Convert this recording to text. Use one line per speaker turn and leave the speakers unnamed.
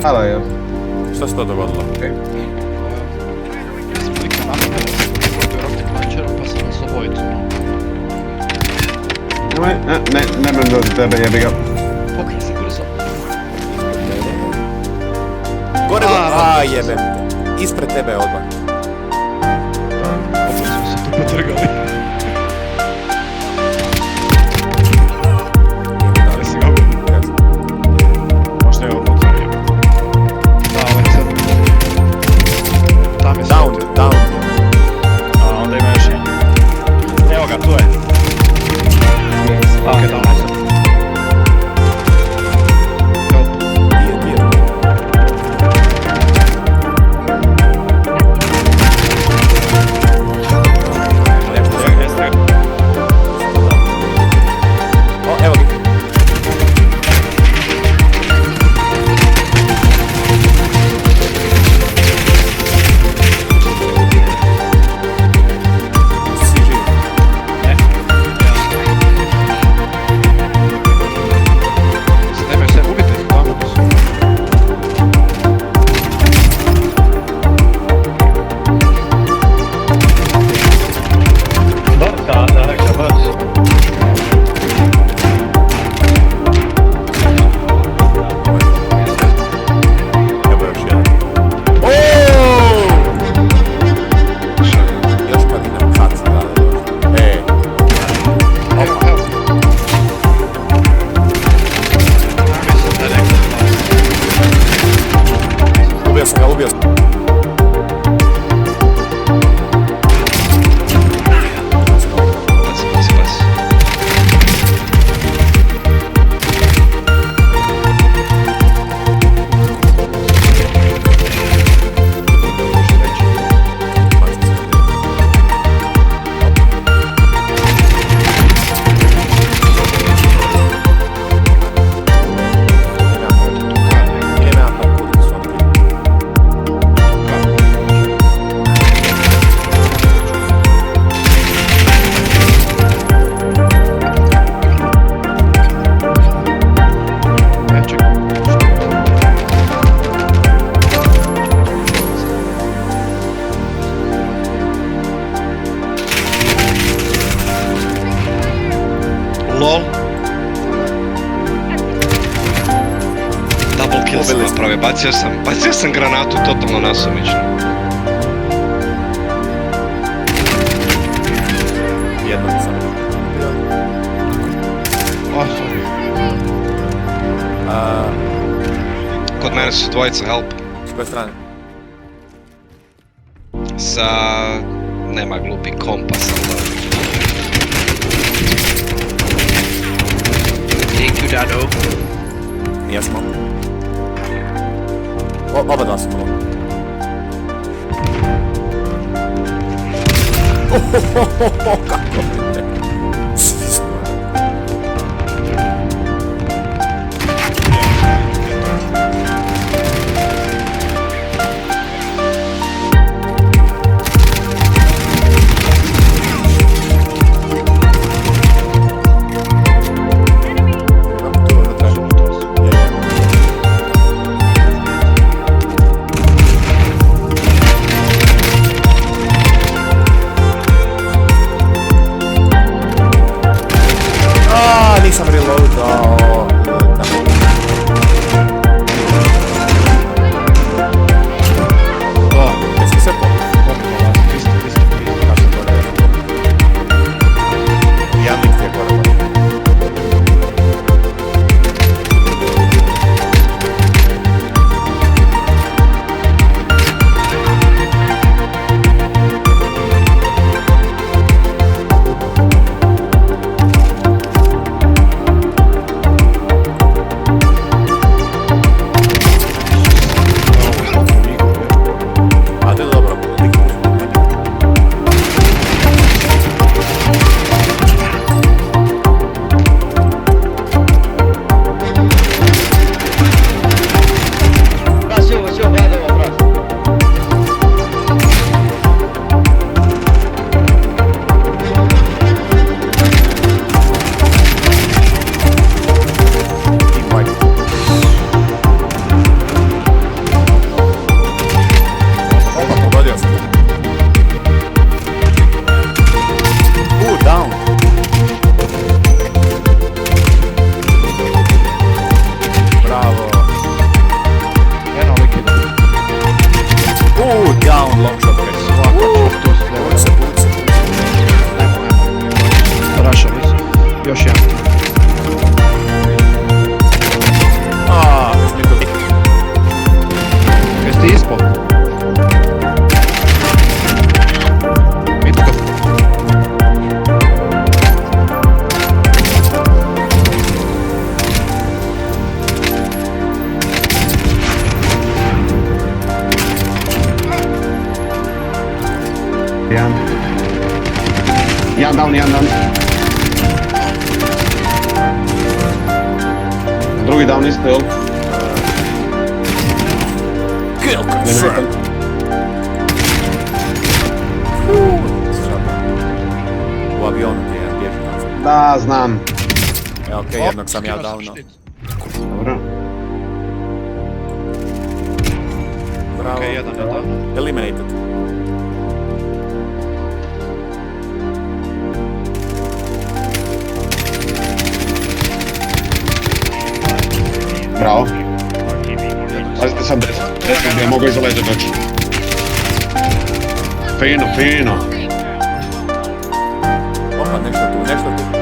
Halo je.
Šta se to dogodilo?
Okej.
Sam klikao na pa sam nas obojicu.
Nemam doći tebe, jebi ga.
Pokri se brzo.
Gore, jebem te. Ispred tebe je odmah.
Opet smo se tu potrgali. Jesi ga ubio? Možda je ovo potrebno. Da, ovo je sad. Tam je sad.
Down.
A, onda ima još jedan. Evo ga, tu je. Ok, down je sad. Help.
Nije.
Jeste ga.
O, evo ga. Si živ.
Ne. Nemaju sve, ubite ih, tamo su.
Evo još jedan. Oooo! Još kad idem kac, da.
Evo, evo. Mislim da je
Ubio sam ga.
Pazi. LOL. Double kill sam napravio, bacio sam granatu totalno nasumično.
Jednom sam ubio.
Oh, sorry. Kod mene su dvojica, help.
S koje strane?
Sa... nema glupi kompas, ali da. Thank you, Dado.
Jesmo. Oba dva smo. Kako vidite. Svi smo. Nisam reloadao. Jesi se Jamnik je gore.
Drugi down isto, jel?
Kill confirmed. U avionu gdje jedan bježi nazad.
Da, znam.
Okej, jednog sam ja
Skinuo
dao, no.
štit.
Dobro.
Bravo.
Okej, jedan je dao.
Eliminated.
Bravo. Pazite sad desno gdje mogu iza leđa doći. Fino, fino.
Opa, nešto tu.